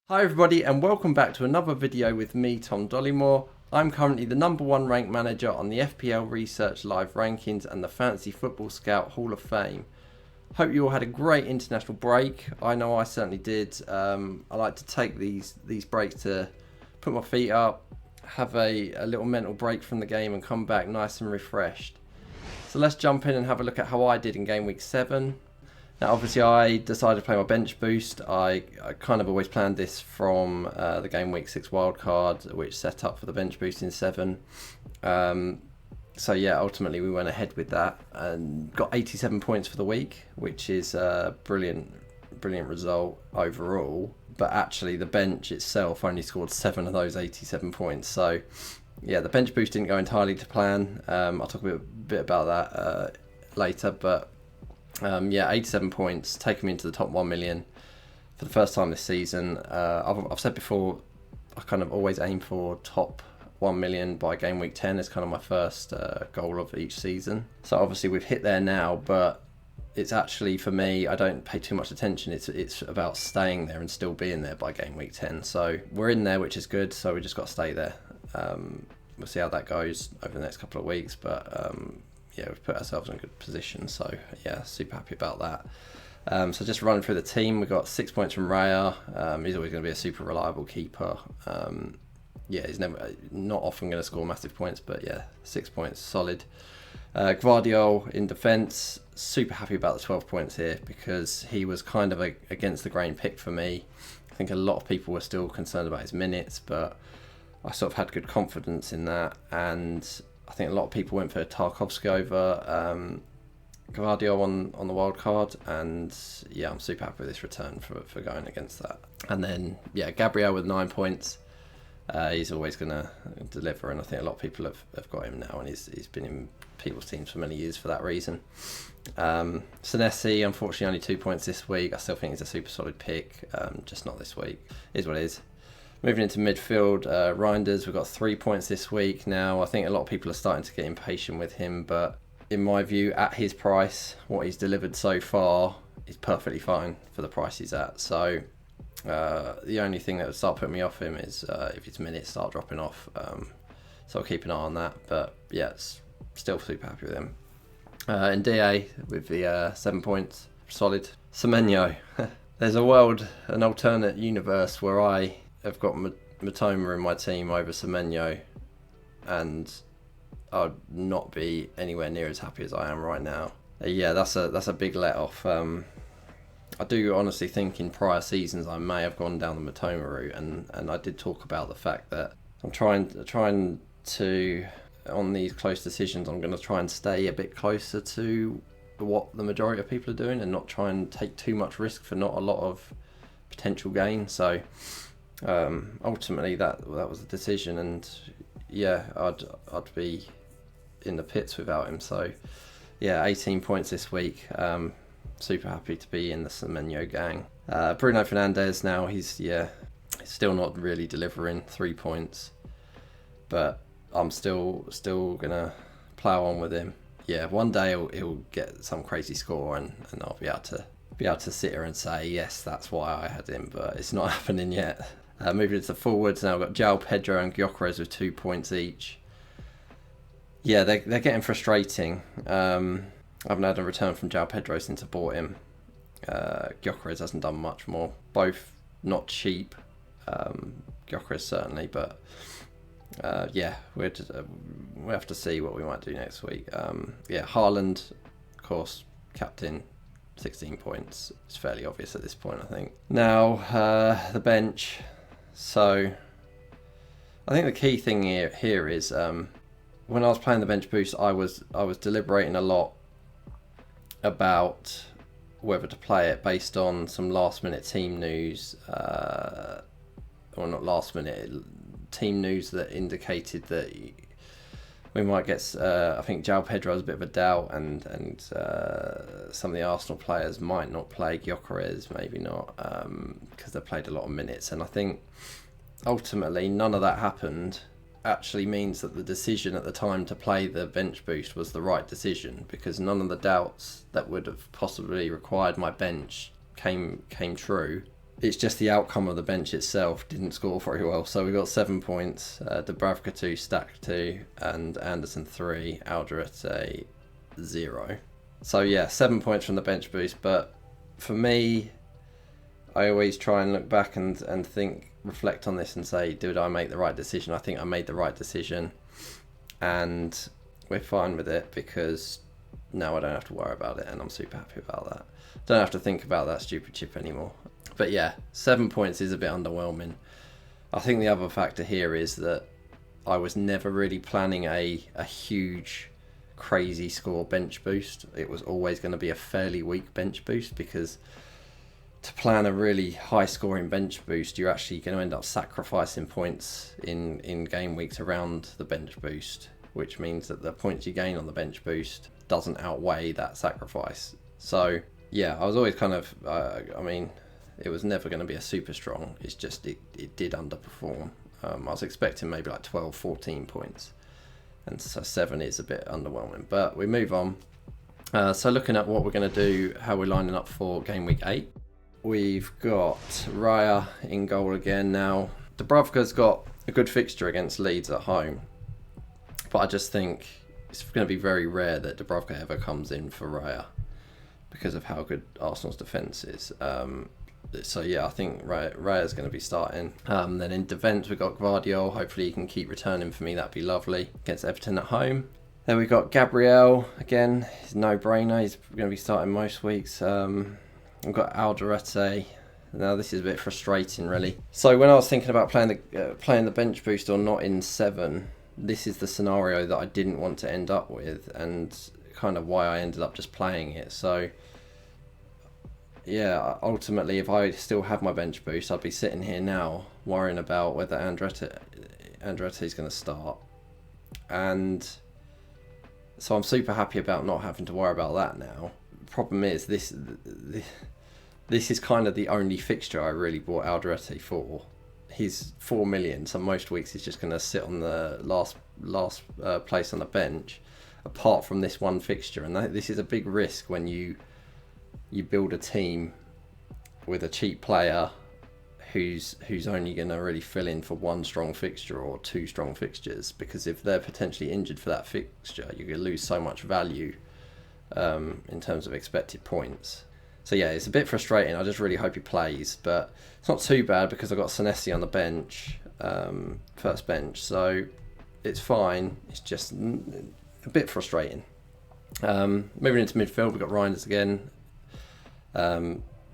Hi everybody and welcome back to another video with me, Tom Dollimore. I'm currently the #1 ranked manager on the FPL Research Live Rankings and the Fantasy Football Scout Hall of Fame. Hope you all had a great international break. I know I certainly did. I like to take these breaks to put my feet up, have a little mental break from the game and come back nice and refreshed. So let's jump in and have a look at how I did in game week 7. Now obviously I decided to play my bench boost. I kind of always planned this from the game week 6 wildcard, which set up for the bench boost in 7. So yeah, ultimately we went ahead with that and got 87 points for the week, which is a brilliant result overall. But actually the bench itself only scored 7 of those 87 points. So yeah, the bench boost didn't go entirely to plan. I'll talk a bit about that later, but yeah, 87 points, take me into the top 1 million for the first time this season. I've said before, I kind of always aim for top 1 million by game week 10. It's kind of my first goal of each season. So obviously we've hit there now, but it's actually, for me, I don't pay too much attention. It's about staying there and still being there by game week 10. So we're in there, which is good. So we just got to stay there. We'll see how that goes over the next couple of weeks, but yeah, we've put ourselves in a good position, so yeah, super happy about that. So just running through the team, we got 6 points from Raya. He's always going to be a super reliable keeper. Yeah, he's not often going to score massive points, but yeah, 6 points, solid. Gvardiol in defence, super happy about the 12 points here because he was kind of against the grain pick for me. I think a lot of people were still concerned about his minutes, but I sort of had good confidence in that, and I think a lot of people went for Tarkowski over Gvardiol on the wild card, and yeah, I'm super happy with this return for going against that. And then yeah, Gabriel with 9 points. He's always going to deliver, and I think a lot of people have got him now, and he's been in people's teams for many years for that reason. Senesi, unfortunately, only 2 points this week. I still think he's a super solid pick, just not this week. Is what it is. Moving into midfield, Reinders, we've got 3 points this week. Now, I think a lot of people are starting to get impatient with him, but in my view, at his price, what he's delivered so far is perfectly fine for the price he's at. So the only thing that would start putting me off him is if his minutes start dropping off. So I'll keep an eye on that. But yeah, still super happy with him. In DA, with the 7 points, solid. Semenyo. There's an alternate universe where I've got Matoma in my team over Semenyo, and I'd not be anywhere near as happy as I am right now. Yeah, that's a big let off. I do honestly think in prior seasons I may have gone down the Matoma route, and I did talk about the fact that I'm trying to on these close decisions, I'm going to try and stay a bit closer to what the majority of people are doing and not try and take too much risk for not a lot of potential gain. So ultimately that was the decision, and yeah, I'd be in the pits without him. So yeah, 18 points this week. Super happy to be in the Semenyo gang. Bruno Fernandes now, he's still not really delivering 3 points, but I'm still gonna plough on with him. Yeah, one day he'll get some crazy score and I'll be able to sit here and say yes, that's why I had him, but it's not happening yet. Moving into the forwards now, we've got João Pedro and Gyökeres with 2 points each. Yeah, they're getting frustrating. I haven't had a return from João Pedro since I bought him. Gyökeres hasn't done much more. Both not cheap. Gyökeres certainly, but yeah, we have to see what we might do next week. Yeah, Haaland, of course, captain, 16 points. It's fairly obvious at this point, I think. Now, the bench. So, I think the key thing here is when I was playing the bench boost, I was deliberating a lot about whether to play it based on some last minute team news, or not last minute, team news that indicated that we might get, I think João Pedro has a bit of a doubt, and some of the Arsenal players might not play. Gyökeres maybe not, because they played a lot of minutes, and I think ultimately none of that happened. Actually means that the decision at the time to play the bench boost was the right decision, because none of the doubts that would have possibly required my bench came true. it's just the outcome of the bench itself didn't score very well. So we got 7 points, Dubravka 2, Stack 2, and Anderson 3, Alderete 0. So yeah, 7 points from the bench boost. But for me, I always try and look back and think, reflect on this and say, did I make the right decision? I think I made the right decision, and we're fine with it because now I don't have to worry about it, and I'm super happy about that. Don't have to think about that stupid chip anymore. But yeah, 7 points is a bit underwhelming. I think the other factor here is that I was never really planning a huge, crazy score bench boost. It was always going to be a fairly weak bench boost, because to plan a really high scoring bench boost, you're actually going to end up sacrificing points in game weeks around the bench boost, which means that the points you gain on the bench boost doesn't outweigh that sacrifice. So yeah, I was always kind of, I mean, it was never going to be a super strong. It's just it did underperform. I was expecting maybe like 12, 14 points. And so 7 is a bit underwhelming. But we move on. So looking at what we're going to do, how we're lining up for game week 8. We've got Raya in goal again now. Dubravka's got a good fixture against Leeds at home. But I just think it's going to be very rare that Dubravka ever comes in for Raya, because of how good Arsenal's defence is. So yeah, I think Raya's going to be starting. Then in defence we've got Gvardiol. Hopefully he can keep returning for me. That'd be lovely against Everton at home. Then we've got Gabriel again. He's no brainer. He's going to be starting most weeks. We've got Alderete. Now this is a bit frustrating, really. So when I was thinking about playing the bench boost or not in 7, this is the scenario that I didn't want to end up with, and kind of why I ended up just playing it. So yeah, ultimately, if I still have my bench boost, I'd be sitting here now worrying about whether Andrette is going to start. And so I'm super happy about not having to worry about that now. Problem is, this is kind of the only fixture I really bought Alderete for. He's 4 million, so most weeks he's just going to sit on the last place on the bench, apart from this one fixture. And this is a big risk when you build a team with a cheap player who's only going to really fill in for 1 strong fixture or 2 strong fixtures, because if they're potentially injured for that fixture, you're going to lose so much value in terms of expected points. So yeah, it's a bit frustrating. I just really hope he plays, but it's not too bad because I've got Senesi on the bench, first bench, so it's fine. It's just a bit frustrating. Moving into midfield, we've got Reinders again.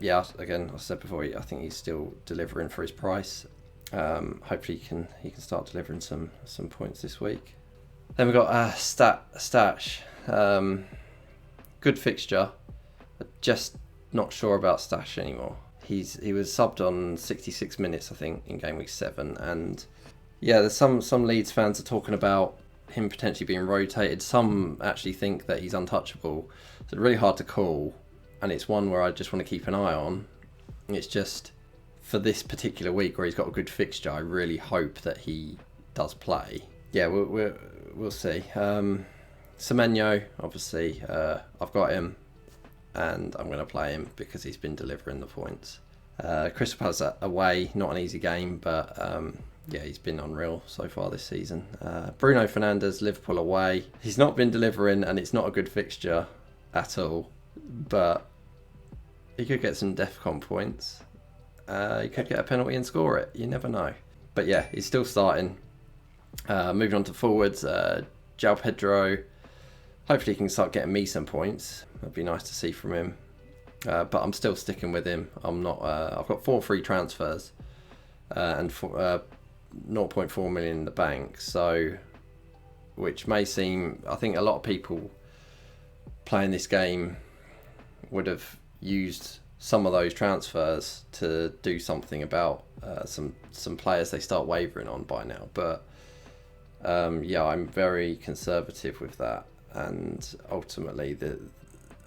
Yeah, again, I said before, I think he's still delivering for his price. Hopefully he can start delivering some points this week. Then we've got Stash. Good fixture. Just not sure about Stash anymore. He was subbed on 66 minutes, I think, in game week 7, and yeah, there's some Leeds fans are talking about him potentially being rotated. Some actually think that he's untouchable. So it's really hard to call, and it's one where I just want to keep an eye on. It's just for this particular week where he's got a good fixture, I really hope that he does play. Yeah, we'll see. Semenyo, obviously, I've got him, and I'm going to play him because he's been delivering the points. Crystal Palace away, not an easy game, but yeah, he's been unreal so far this season. Bruno Fernandes, Liverpool away. He's not been delivering, and it's not a good fixture at all, but he could get some DEFCON points. He could get a penalty and score it. You never know. But yeah, he's still starting. Moving on to forwards, João Pedro. Hopefully he can start getting me some points. That'd be nice to see from him. But I'm still sticking with him. I'm not. I've got 4 free transfers and 0.4 million in the bank. So, which may seem, I think a lot of people playing this game would have used some of those transfers to do something about some players they start wavering on by now. But yeah, I'm very conservative with that. And ultimately,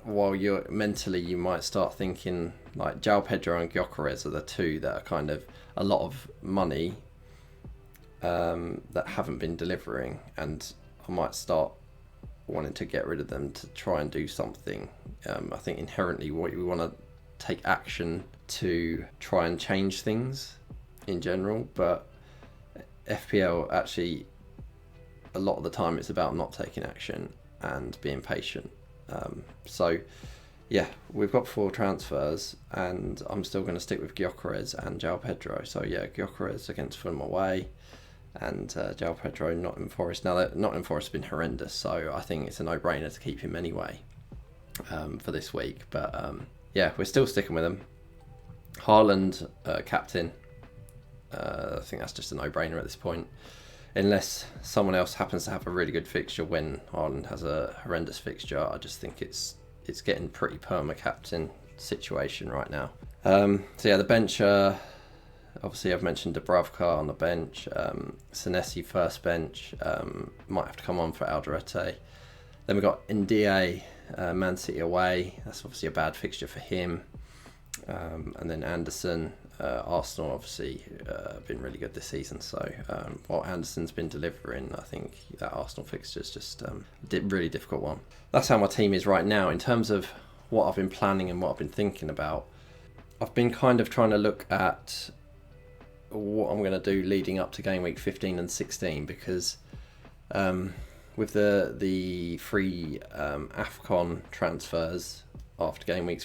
while you're mentally, you might start thinking like João Pedro and Gyökeres are the 2 that are kind of a lot of money that haven't been delivering, and I might start wanting to get rid of them to try and do something. I think inherently we want to take action to try and change things in general, but FPL actually, a lot of the time it's about not taking action and being patient. So yeah, we've got 4 transfers, and I'm still going to stick with Gyökeres and João Pedro. So yeah, Gyökeres against Fulham away, and João Pedro Nottingham Forest. Now, Nottingham Forest has been horrendous, so I think it's a no-brainer to keep him anyway for this week. But yeah, we're still sticking with him. Haaland, captain. I think that's just a no-brainer at this point. Unless someone else happens to have a really good fixture when Haaland has a horrendous fixture, I just think it's getting pretty perma-captain situation right now. So yeah, the bench, obviously I've mentioned Dubravka on the bench. Senesi first bench, might have to come on for Alderete. Then we've got Ndiaye, Man City away. That's obviously a bad fixture for him. And then Anderson, Arsenal obviously been really good this season. So while Anderson's been delivering, I think that Arsenal fixture is just a really difficult one. That's how my team is right now. In terms of what I've been planning and what I've been thinking about, I've been kind of trying to look at what I'm going to do leading up to game week 15 and 16, because with the free AFCON transfers after game week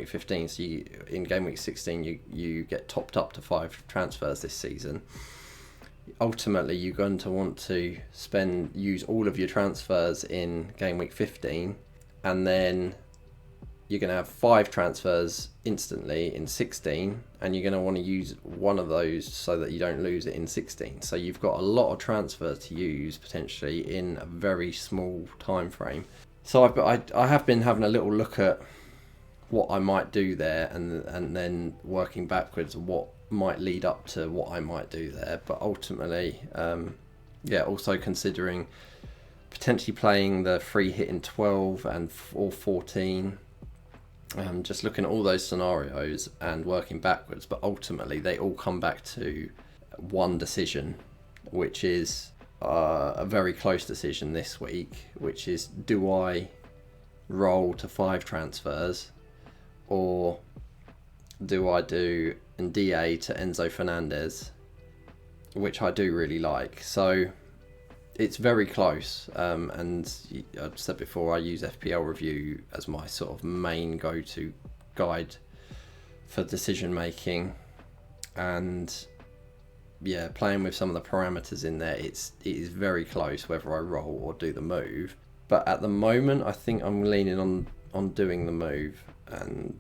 15, so in game week 16 you get topped up to 5 transfers this season. Ultimately, you're going to want to use all of your transfers in game week 15, and then you're going to have 5 transfers instantly in 16, and you're going to want to use one of those so that you don't lose it in 16. So you've got a lot of transfers to use potentially in a very small time frame. So I have been having a little look at what I might do there, and then working backwards what might lead up to what I might do there. But ultimately, also considering potentially playing the free hit in 12 or 14. Just looking at all those scenarios and working backwards, but ultimately they all come back to one decision, which is a very close decision this week, which is, do I roll to 5 transfers, or do I do Ndiaye to Enzo Fernandez, which I do really like. So it's very close, and I've said before, I use FPL Review as my sort of main go-to guide for decision making, and yeah, playing with some of the parameters in there, it is very close whether I roll or do the move. But at the moment, I think I'm leaning on doing the move and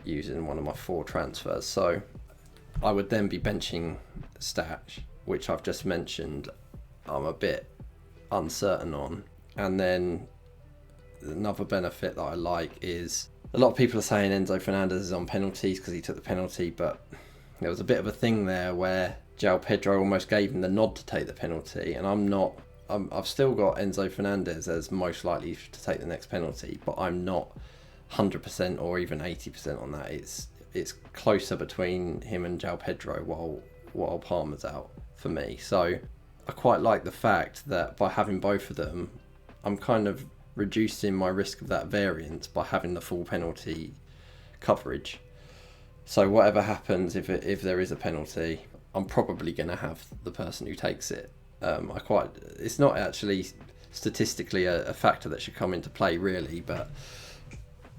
using one of my 4 transfers. So I would then be benching Statch, which I've just mentioned I'm a bit uncertain on. And then another benefit that I like is, a lot of people are saying Enzo Fernandez is on penalties because he took the penalty, but there was a bit of a thing there where João Pedro almost gave him the nod to take the penalty, and I've still got Enzo Fernandez as most likely to take the next penalty, but I'm not 100% or even 80% on that. It's closer between him and João Pedro while Palmer's out for me. So I quite like the fact that by having both of them, I'm kind of reducing my risk of that variance by having the full penalty coverage. So whatever happens, if there is a penalty, I'm probably going to have the person who takes it. It's not actually statistically a factor that should come into play really, but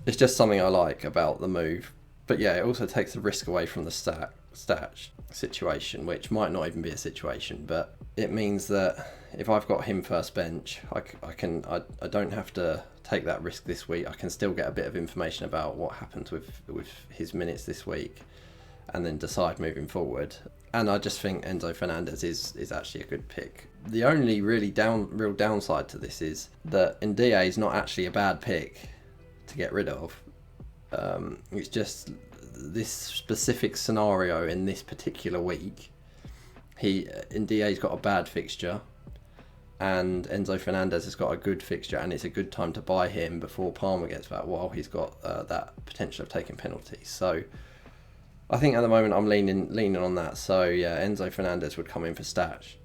it's just something I like about the move. But yeah, it also takes the risk away from the stat situation, which might not even be a situation, but it means that if I've got him first bench, I don't have to take that risk this week. I can still get a bit of information about what happens with his minutes this week, and then decide moving forward. And I just think Enzo Fernandez is actually a good pick. The only really real downside to this is that Ndiaye is not actually a bad pick to get rid of. It's just this specific scenario in this particular week. Ndiaye's got a bad fixture, and Enzo Fernandez has got a good fixture, and it's a good time to buy him before Palmer gets back while he's got that potential of taking penalties. So I think at the moment I'm leaning on that. So yeah, Enzo Fernandez would come in for Statch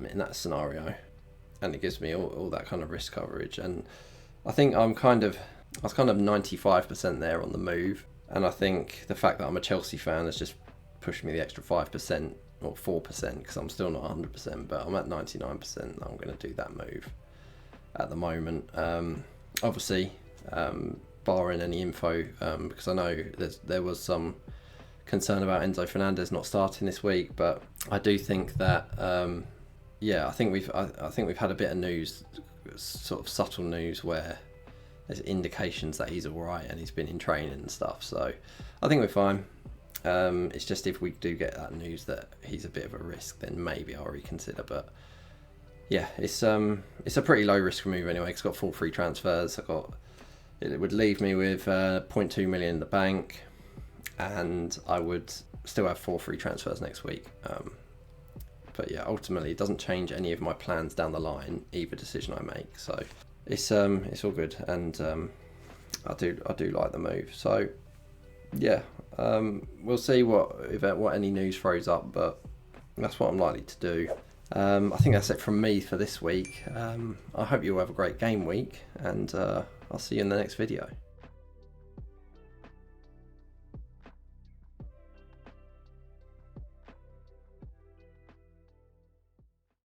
in that scenario, and it gives me all that kind of risk coverage. And I think I was kind of 95% there on the move. And I think the fact that I'm a Chelsea fan has just pushed me the extra 5% or 4%, because I'm still not 100%, but I'm at 99%. I'm going to do that move at the moment. Obviously, barring any info, because I know there was some concern about Enzo Fernandez not starting this week, but I do think that I think we've had a bit of news, sort of subtle news, where there's indications that he's all right and he's been in training and stuff. So I think we're fine. It's just if we do get that news that he's a bit of a risk, then maybe I'll reconsider. But yeah, it's a pretty low risk move anyway. It's got 4 free transfers. It would leave me with 0.2 million in the bank, and I would still have 4 free transfers next week. But yeah, ultimately it doesn't change any of my plans down the line, either decision I make. So it's all good, and I do like the move. So yeah, we'll see what any news throws up, but that's what I'm likely to do. I think that's it from me for this week. I hope you all have a great game week, and I'll see you in the next video.